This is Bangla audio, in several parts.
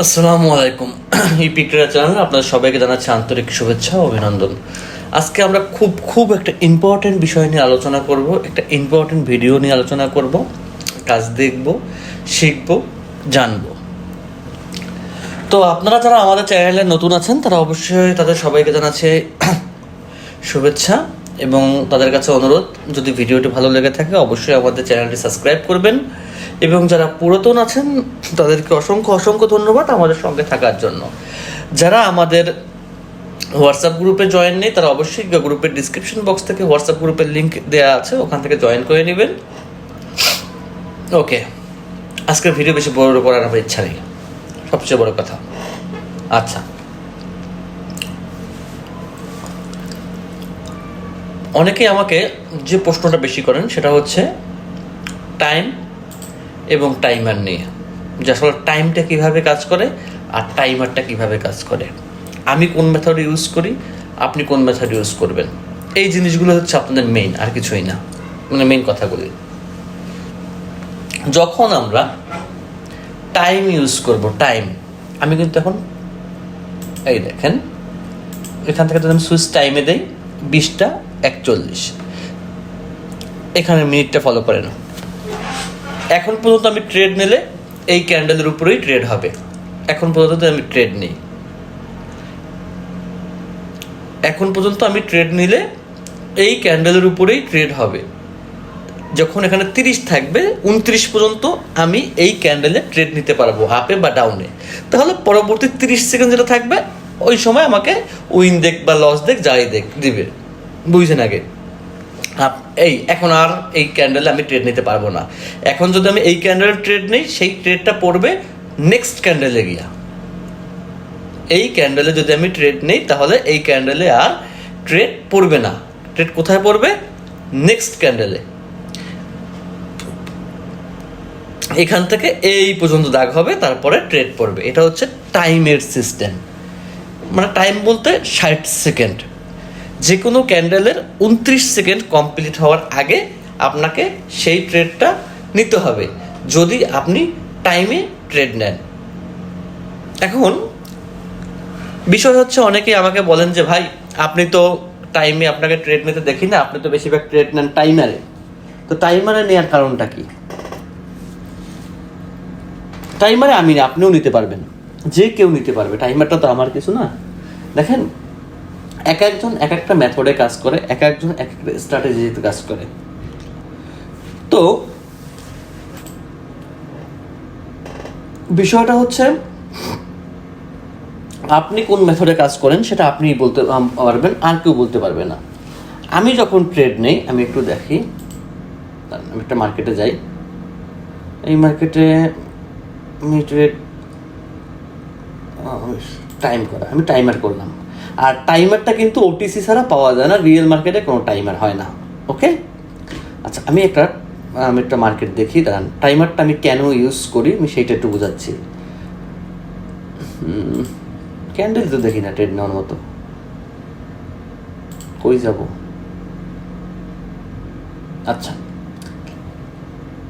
আসসালামু আলাইকুম। এই পিকটা চ্যানেলে আপনাদের সবাইকে জানাচ্ছি আন্তরিক শুভেচ্ছা ও অভিনন্দন। আজকে আমরা খুব একটা ইম্পর্টেন্ট বিষয় নিয়ে আলোচনা করব, একটা ইম্পর্টেন্ট ভিডিও নিয়ে আলোচনা করব, কাজ দেখব, শিখব, জানব। তো আপনারা যারা আমাদের চ্যানেলে নতুন আছেন তারা অবশ্যই তাদের সবাইকে জানাচ্ছে শুভেচ্ছা এবং তাদের কাছে অনুরোধ, যদি ভিডিওটি ভালো লেগে থাকে অবশ্যই আমাদের চ্যানেলটি সাবস্ক্রাইব করবেন এবং যারা পুরাতন আছেন তাদেরকে অসংখ্য ধন্যবাদ আমাদের সঙ্গে থাকার জন্য। যারা আমাদের হোয়াটসঅ্যাপ গ্রুপে জয়েন নেই তারা অবশ্যই গ্রুপের ডিসক্রিপশন বক্স থেকে হোয়াটসঅ্যাপ গ্রুপের লিঙ্ক দেওয়া আছে, ওখান থেকে জয়েন করে নেবেন। ওকে, আজকের ভিডিও বেশি বড় করার আমার ইচ্ছা নেই, সবচেয়ে বড় কথা। আচ্ছা, অনেকেই আমাকে যে প্রশ্নটা বেশি করেন সেটা হচ্ছে টাইম এবং টাইমার নিয়ে, যে আসলে টাইমটা কীভাবে কাজ করে আর টাইমারটা কীভাবে কাজ করে, আমি কোন মেথড ইউজ করি, আপনি কোন মেথড ইউজ করবেন। এই জিনিসগুলো হচ্ছে আপনাদের মেইন, আর কিছুই না, মানে মেইন কথাগুলি। যখন আমরা টাইম ইউজ করব, টাইম, আমি কিন্তু এখন এই দেখেন এখান থেকে যদি আমি সুইচ টাইমে দেই 20:41, এখানে মিনিটটা ফলো করে না। এখন পর্যন্ত আমি ট্রেড নিলে এই ক্যান্ডেলের উপরেই ট্রেড হবে। এখন পর্যন্ত আমি ট্রেড নিই, এখন পর্যন্ত আমি ট্রেড নিলে এই ক্যান্ডেলের উপরেই ট্রেড হবে। যখন এখানে 30 থাকবে 29 পর্যন্ত আমি এই ক্যান্ডেলে ট্রেড নিতে পারবো, আপে বা ডাউনে। তাহলে পরবর্তী 30 সেকেন্ড যেটা থাকবে ওই সময় আমাকে উইন দেখ বা লস দেখ যাই দেখ দিবে, বুঝছেন আগে। এই এখন আর এই ক্যান্ডেলে আমি ট্রেড নিতে পারবো না। এখন যদি আমি এই ক্যান্ডেলে ট্রেড নিই সেই ট্রেডটা পড়বে নেক্সট ক্যান্ডেলে গিয়া। এই ক্যান্ডেলে যদি আমি ট্রেড নিই তাহলে এই ক্যান্ডেলে আর ট্রেড পড়বে না। ট্রেড কোথায় পড়বে? নেক্সট ক্যান্ডেলে। এখান থেকে এই পর্যন্ত দাগ হবে, তারপরে ট্রেড পড়বে। এটা হচ্ছে টাইমের সিস্টেম, মানে টাইম বলতে 60 সেকেন্ড। যে কোনো ক্যান্ডেলের 29 সেকেন্ড কমপ্লিট হওয়ার আগে আপনাকে সেই ট্রেডটা নিতে হবে যদি আপনি টাইমে ট্রেড নেন। এখন বিষয় হচ্ছে অনেকেই আমাকে বলেন যে ভাই আপনি তো টাইমে আপনাকে ট্রেড নিতে দেখি না, আপনি তো বেশিরভাগ ট্রেড নেন টাইমারে। তো টাইমারে নেওয়ার কারণটা কি? টাইমারে আমি না, আপনিও নিতে পারবেন, যে কেউ নিতে পারবে। টাইমারটা তো আমার কিছু না। দেখেন এক একজন এক একটা মেথডে কাজ করে, এক একজন এক একটা স্ট্র্যাটেজিতে কাজ করে। তো বিষয়টা হচ্ছে আপনি কোন মেথডে কাজ করেন সেটা আপনি বলতে পারবেন, আর কেউ বলতে পারবে না। আমি যখন ট্রেড নেই, আমি একটু দেখি, আমি একটা মার্কেটে যাই। এই মার্কেটে আমি ট্রেড টাইম করা, আমি টাইমার করলাম। আর টাইমারটা কিন্তু ওটিসি ছাড়া পাওয়া যায় না, রিয়েল মার্কেটে কোনো টাইমার হয় না। ওকে, আচ্ছা আমি একটা মার্কেট দেখি, দাঁড়ান। টাইমারটা আমি কেন ইউজ করি আমি সেইটা একটু বোঝাচ্ছি। ক্যান্ডেল তো দেখি না ট্রেড নেওয়ার মতো, কই যাব? আচ্ছা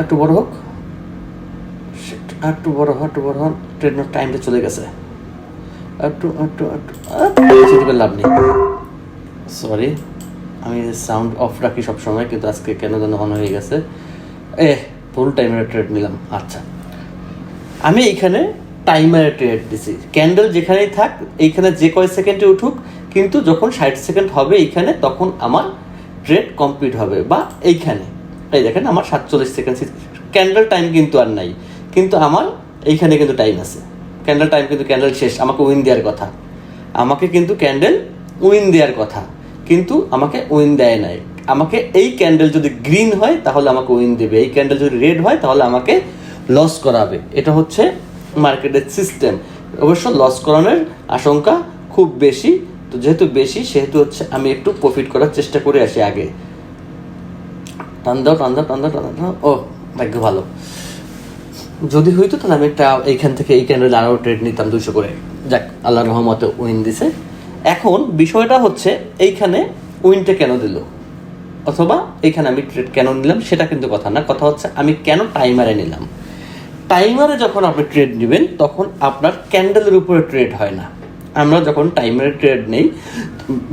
একটু বড় হোক, একটু বড় হওয়ার ট্রেড নেওয়ার টাইমটা চলে গেছে। একটু লাভ নেই, সরি, আমি সাউন্ড অফ রাখি সবসময়, কিন্তু আজকে কেন যেন অন হয়ে গেছে। ফুল টাইমারে ট্রেড নিলাম। আচ্ছা আমি এইখানে টাইমারে ট্রেড দিছি, ক্যান্ডেল যেখানেই থাক, এইখানে যে কয় সেকেন্ডে উঠুক, কিন্তু যখন 60 সেকেন্ড হবে এইখানে, তখন আমার ট্রেড কমপ্লিট হবে। বা এইখানে এই দেখেন আমার 47 সেকেন্ড ক্যান্ডেল টাইম কিন্তু আর নাই, কিন্তু আমার এইখানে কিন্তু টাইম আছে। ক্যান্ডেল টাইম কিন্তু ক্যান্ডেল শেষ, আমাকে উইন দেওয়ার কথা, আমাকে কিন্তু ক্যান্ডেল উইন দেওয়ার কথা, কিন্তু আমাকে উইন দেয় নাই। আমাকে এই ক্যান্ডেল যদি গ্রিন হয় তাহলে আমাকে উইন দেবে, এই ক্যান্ডেল যদি রেড হয় তাহলে আমাকে লস করাবে। এটা হচ্ছে মার্কেটের সিস্টেম। অবশ্য লস করানোর আশঙ্কা খুব বেশি, তো যেহেতু বেশি সেহেতু হচ্ছে আমি একটু প্রফিট করার চেষ্টা করে আসি আগে। টান দাও। ও ভাগ্য ভালো, যদি হইতো তাহলে আমি একটা এইখান থেকে এই ক্যান্ডেল আরও ট্রেড নিতাম 200 করে। যাক, আল্লাহর রহমতে উইন দিছে। এখন বিষয়টা হচ্ছে এইখানে উইনটা কেন দিল, অথবা এইখানে আমি ট্রেড কেন নিলাম সেটা কিন্তু কথা না, কথা হচ্ছে আমি কেন টাইমারে নিলাম। টাইমারে যখন আপনি ট্রেড নেবেন তখন আপনার ক্যান্ডেলের উপরে ট্রেড হয় না। আমরা যখন টাইমারে ট্রেড নেই,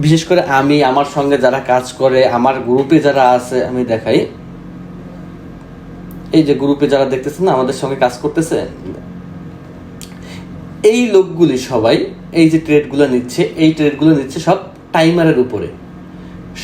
বিশেষ করে আমি, আমার সঙ্গে যারা কাজ করে, আমার গ্রুপে যারা আছে, আমি দেখাই, এই যে গ্রুপে যারা দেখতেছেন না আমাদের সঙ্গে কাজ করতেছে, এই লোকগুলি সবাই এই যে ট্রেডগুলো নিচ্ছে, এই ট্রেডগুলো নিচ্ছে সব টাইমারের উপরে,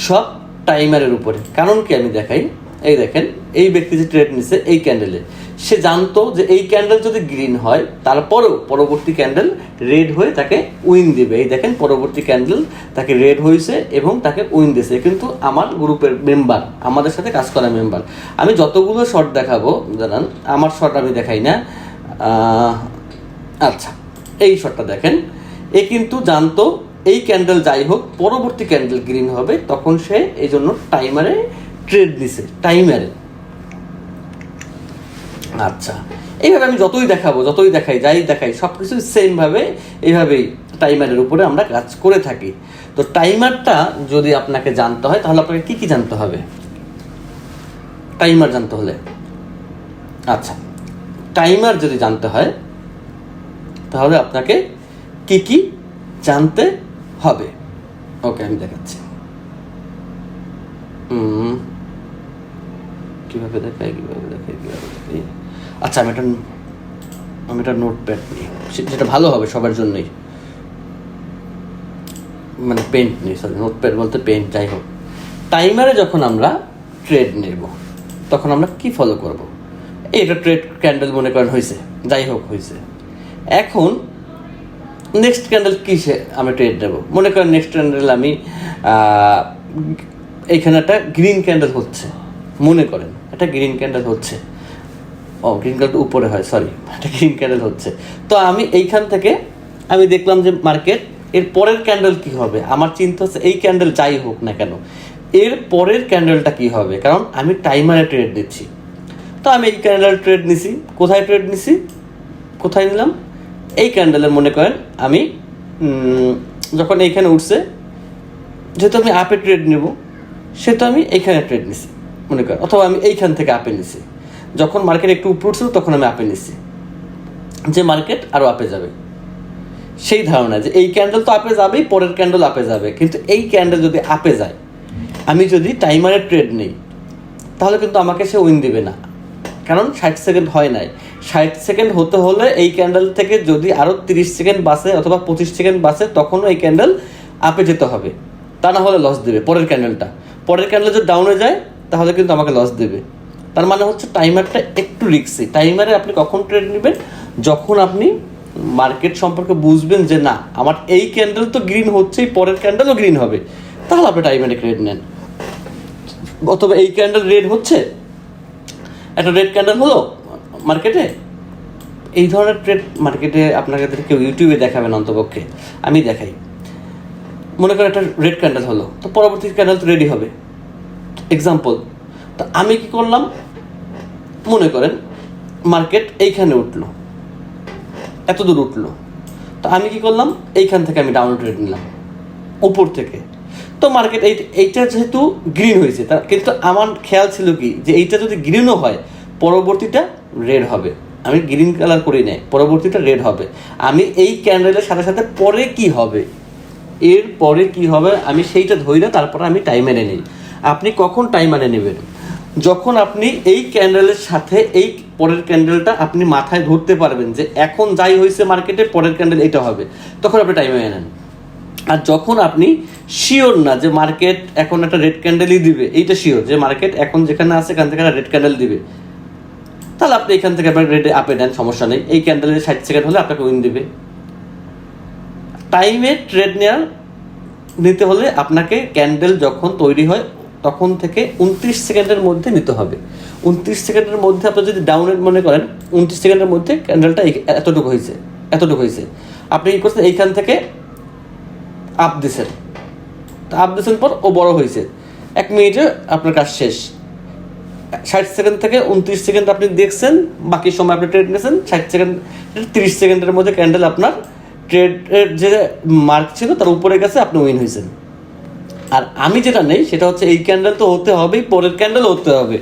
সব টাইমারের উপরে। কারণ কি আমি দেখাই, এই দেখেন এই ব্যক্তি যে ট্রেড নিচ্ছে এই ক্যান্ডেলে, সে জানতো যে এই ক্যান্ডেল যদি গ্রিন হয় তারপরেও পরবর্তী ক্যান্ডেল রেড হয়ে তাকে উইন দিবে। এই দেখেন পরবর্তী ক্যান্ডেল তাকে রেড হয়েছে এবং তাকে উইন দিয়েছে, কিন্তু আমার গ্রুপের মেম্বার, আমাদের সাথে কাজ করা মেম্বার। আমি যতগুলো শর্ট দেখাবো জানান, আমার শর্ট আমি দেখাই না। আচ্ছা, এই শর্টটা দেখেন, এ কিন্তু জানতো এই ক্যান্ডেল যাই হোক পরবর্তী ক্যান্ডেল গ্রিন হবে, তখন সে এই জন্য টাইমারে ট্রেড দিছে, টাইমারে। আচ্ছা, এইভাবে আমি যতই দেখাবো, যতই দেখাই, যাই দেখাই, সব কিছু সেমভাবে এইভাবেই টাইমারের উপরে আমরা কাজ করে থাকি। তো টাইমারটা যদি আপনাকে জানতে হয় তাহলে আপনাকে কি কি জানতে হবে টাইমার জানতে হলে? আচ্ছা, টাইমার যদি জানতে হয় তাহলে আপনাকে কি কি জানতে হবে? ওকে, আমি দেখাচ্ছি কিভাবে দেখাই। আচ্ছা, আমি একটা নোটপ্যাড নিই, যেটা ভালো হবে সবার জন্যই, মানে পেন্ট নেই, সরি নোটপ্যাড বলতে পেন্ট, যাই হোক। টাইমারে যখন আমরা ট্রেড নেব তখন আমরা কি ফলো করব? এটা ট্রেড ক্যান্ডেল মনে করেন হয়েছে, যাই হোক হয়েছে। এখন নেক্সট ক্যান্ডেল কিসে আমি ট্রেড নেব? মনে করেন নেক্সট ক্যান্ডেল আমি এইখানে একটা গ্রিন ক্যান্ডেল হচ্ছে, মনে করেন একটা গ্রিন ক্যান্ডেল হচ্ছে, গ্রিন ক্যান্ডেল উপরে হয়, সরি, একটা গ্রিন ক্যান্ডেল হচ্ছে। তো আমি এইখান থেকে আমি দেখলাম যে মার্কেট এর পরের ক্যান্ডেল কি হবে, আমার চিন্তা হচ্ছে এই ক্যান্ডেল যাই হোক না কেন এর পরের ক্যান্ডেলটা কি হবে, কারণ আমি টাইমারে ট্রেড দিচ্ছি। তো আমি এই ক্যান্ডেল ট্রেড নিছি, কোথায় ট্রেড নিছি, কোথায় নিলাম? এই ক্যান্ডেলের মনে করেন আমি যখন এইখানে উঠছে, যেহেতু আমি আপে ট্রেড নেব সেহেতু আমি এইখানে ট্রেড নিছি মনে করেন, অথবা আমি এইখান থেকে আপে নিছি। যখন মার্কেট একটু উপরে উঠছিল তখন আমি আপে নিছি, যে মার্কেট আরও আপে যাবে, সেই ধারণা যে এই ক্যান্ডেল তো আপে যাবেই, পরের ক্যান্ডেল আপে যাবে। কিন্তু এই ক্যান্ডেল যদি আপে যায়, আমি যদি টাইমারে ট্রেড নেই তাহলে কিন্তু আমাকে সে উইন দিবে না, কারণ 60 সেকেন্ড হয় নাই। 60 সেকেন্ড হতে হলে এই ক্যান্ডেল থেকে যদি আরও 30 সেকেন্ড বাঁচে অথবা 25 সেকেন্ড বাঁচে তখনও এই ক্যান্ডেল আপে যেতে হবে, তা না হলে লস দেবে পরের ক্যান্ডেলটা। পরের ক্যান্ডেল যদি ডাউনে যায় তাহলে কিন্তু আমাকে লস দেবে। তার মানে হচ্ছে টাইমারটা একটু রিস্কি। টাইমারে আপনি কখন ট্রেড নেবেন? যখন আপনি মার্কেট সম্পর্কে বুঝবেন যে না, আমার এই ক্যান্ডেল তো গ্রিন হচ্ছেই, পরের ক্যান্ডেলও গ্রিন হবে, তাহলে আপনি টাইমারে ট্রেড নেন। অথবা এই ক্যান্ডেল রেড হচ্ছে, একটা রেড ক্যান্ডেল হলো মার্কেটে, এই ধরনের ট্রেড মার্কেটে আপনাকে কেউ ইউটিউবে দেখাবেন অন্তপক্ষে, আমি দেখাই। মনে করেন একটা রেড ক্যান্ডেল হলো, তো পরবর্তী ক্যান্ডেল তো রেডি হবে, এক্সাম্পল। তো আমি কি করলাম, মনে করেন মার্কেট এইখানে উঠলো, এত দূর উঠলো, তো আমি কি করলাম, এইখান থেকে আমি ডাউন ট্রেড নিলাম উপর থেকে। তো মার্কেট এইটা যেহেতু গ্রিন হয়েছে, কিন্তু আমার খেয়াল ছিল কি যে এইটা যদি গ্রিনও হয় পরবর্তীটা রেড হবে, আমি গ্রিন কালার করি নাই, পরবর্তীটা রেড হবে। আমি এই ক্যান্ডেলের সাথে সাথে পরে কি হবে, এর পরে কি হবে আমি সেইটা ধরে তারপরে আমি টাইমারে নিই। আপনি কখন টাইমারে নেবেন? যখন আপনি এই ক্যান্ডেলের সাথে এই পরের ক্যান্ডেলটা আপনি মাথায় ধরতে পারবেন যে এখন যাই হয়েছে মার্কেটে পরের ক্যান্ডেল এটা হবে, তখন আপনি টাইমারে নেন। আর যখন আপনি শিওর না যে মার্কেট এখন একটা রেড ক্যান্ডেলই দিবে, এইটা শিওর যে মার্কেট এখন যেখানে আছে এখান থেকে একটা রেড ক্যান্ডেল দিবে, তাহলে আপনি এখান থেকে আপনার রেডে আপে নেন, সমস্যা নেই। এই ক্যান্ডেলের 60 সেকেন্ড হলে আপনাকে উইন দিবে। টাইমে ট্রেড নিতে হলে আপনাকে ক্যান্ডেল যখন তৈরি হয় তখন থেকে 29 সেকেন্ডের মধ্যে নিতে হবে। 29 সেকেন্ডের মধ্যে আপনি যদি ডাউনের মনে করেন 29 সেকেন্ডের মধ্যে ক্যান্ডেলটা এতটুকু হয়েছে, আপনি কি করছেন, এইখান থেকে আপ দিছেন, তো আপ দিছেন পর ও বড় হয়েছে, 1 মিনিটে আপনার কাজ শেষ। 60 সেকেন্ড থেকে 29 সেকেন্ড আপনি দেখছেন, বাকি সময় আপনি ট্রেড নিয়েছেন। 60 সেকেন্ড 30 সেকেন্ডের মধ্যে ক্যান্ডেল আপনার ট্রেডের যে মার্ক ছিল তার উপরে গেছে, আপনি উইন হয়েছেন। আর আমি যেটা নেই সেটা হচ্ছে এই ক্যান্ডেল তো হতে হবেই, পরের ক্যান্ডেল হতে হবে,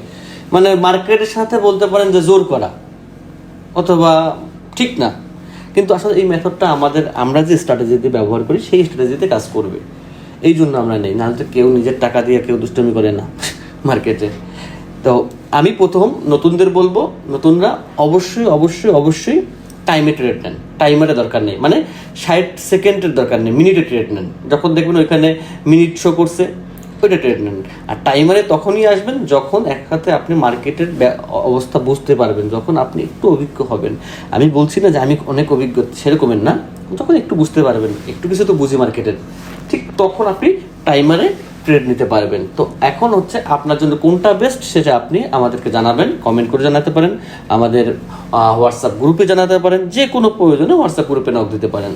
মানে মার্কেটের সাথে বলতে পারেন যে জোর করা। অথবা ঠিক না, কিন্তু আসলে এই মেথডটা আমরা যে স্ট্র্যাটেজিতে ব্যবহার করি সেই স্ট্র্যাটেজিতে কাজ করবে, এই জন্য আমরা নেই। নাহলে তো কেউ নিজের টাকা দিয়ে কেউ দুষ্টমি করে না মার্কেটে। তো আমি প্রথম নতুনদের বলবো, নতুনরা অবশ্যই অবশ্যই অবশ্যই টাইমে ট্রেড নেন। টাইমারের দরকার নেই, মানে 60 সেকেন্ডের দরকার নেই, মিনিটে ট্রেড নেন। যখন দেখবেন ওইখানে মিনিট শো করছে ওইটা ট্রেড নেন। আর টাইমারে তখনই আসবেন যখন এক হাতে আপনি মার্কেটের অবস্থা বুঝতে পারবেন, যখন আপনি একটু অভিজ্ঞ হবেন। আমি বলছি না যে আমি অনেক অভিজ্ঞ, সেরকমের না, যখন একটু বুঝতে পারবেন, একটু কিছু তো বুঝি মার্কেটের, ঠিক তখন আপনি টাইমারে ট্রেড নিতে পারবেন। তো এখন হচ্ছে আপনার জন্য কোনটা বেস্ট সেটা আপনি আমাদেরকে জানাবেন, কমেন্ট করে জানাতে পারেন, আমাদের হোয়াটসঅ্যাপ গ্রুপে জানাতে পারেন, যে কোনো প্রয়োজনে হোয়াটসঅ্যাপ গ্রুপে নক দিতে পারেন।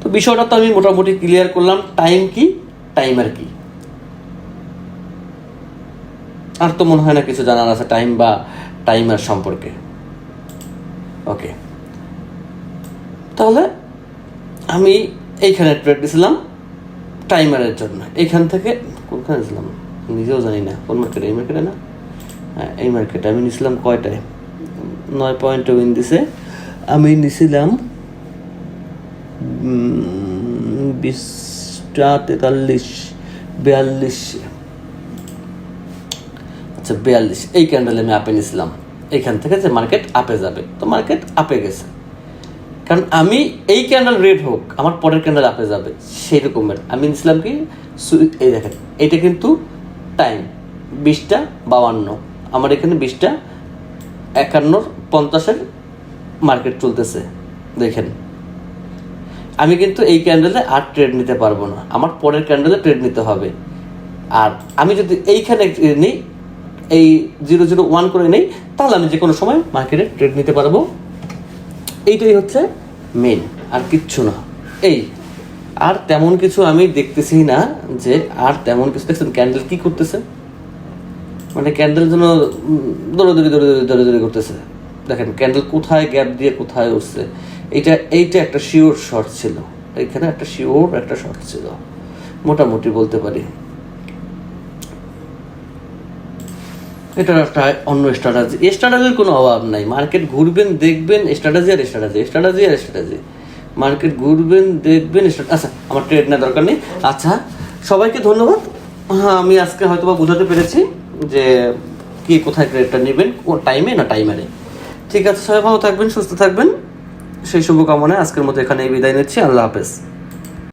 তো বিষয়টা তো আমি মোটামুটি ক্লিয়ার করলাম, টাইম কি, টাইমার কি। আর তো মনে হয় না কিছু জানার আছে টাইম বা টাইমার সম্পর্কে। ওকে, তাহলে আমি এইখানে ট্রেড দিয়েছিলাম টাইমারের জন্য। এইখান থেকে কোনখানে ছিলাম নিজেও জানি না, কোন মার্কেটে, এই মার্কেটে না, হ্যাঁ এই মার্কেটে আমি নিয়েছিলাম কয়টায়, 9 পয়েন্টে উইন দিছে। আমি নিয়েছিলাম 20টা 43 42, আচ্ছা 42, এই ক্যান্ডেলে আমি আপে নিয়েছিলাম। এইখান থেকে যে মার্কেট আপে যাবে, তো মার্কেট আপে গেছে, কারণ আমি এই ক্যান্ডেল রেড হোক আমার পরের ক্যান্ডেল আপে যাবে সেই রকমের আমি নিয়েছিলাম। কি এই দেখেন, এইটা কিন্তু টাইম 20টা 52, আমার এখানে 20টা 51 50-এর মার্কেট চলতেছে। দেখেন আমি কিন্তু এই ক্যান্ডেলে আর ট্রেড নিতে পারবো না, আমার পরের ক্যান্ডেলে ট্রেড নিতে হবে। আর আমি যদি এইখানে নিই, এই 001 করে নেই, তাহলে আমি যে কোনো সময় মার্কেটে ট্রেড নিতে পারবো। এইটাই হচ্ছে মেন, আর কিচ্ছু না। এই আর তেমন কিছু আমি দেখতেছি না, যে আর তেমন কিছু। দেখছেন ক্যান্ডেল কি করতেছে, মানে ক্যান্ডেল যেন দৌড়াদৌড়ি করতেছে। দেখেন ক্যান্ডেল কোথায় গ্যাপ দিয়ে কোথায় উঠছে। এইটা একটা শিওর শর্ট ছিল, এখানে একটা শিওর একটা শর্ট ছিল, মোটামুটি বলতে পারি। এটা একটা অন্য স্ট্র্যাটেজি, স্ট্র্যাটেজির কোনো অভাব নাই। মার্কেট ঘুরবেন দেখবেন, স্ট্র্যাটেজি আর স্ট্র্যাটেজি, স্ট্র্যাটেজি আর স্ট্র্যাটেজি। মার্কেট ঘুরবেন দেখবেন। আচ্ছা আমার ট্রেড নেওয়ার দরকার নেই। আচ্ছা সবাইকে ধন্যবাদ। হ্যাঁ আমি আজকে হয়তো বা বোঝাতে পেরেছি যে কি কোথায় ট্রেডটা নেবেন, কোন টাইমে না টাইমারে। ঠিক আছে, সবাই ভালো থাকবেন, সুস্থ থাকবেন, সেই শুভকামনায় আজকের মতো এখানেই বিদায় নিচ্ছি। আল্লাহ হাফেজ।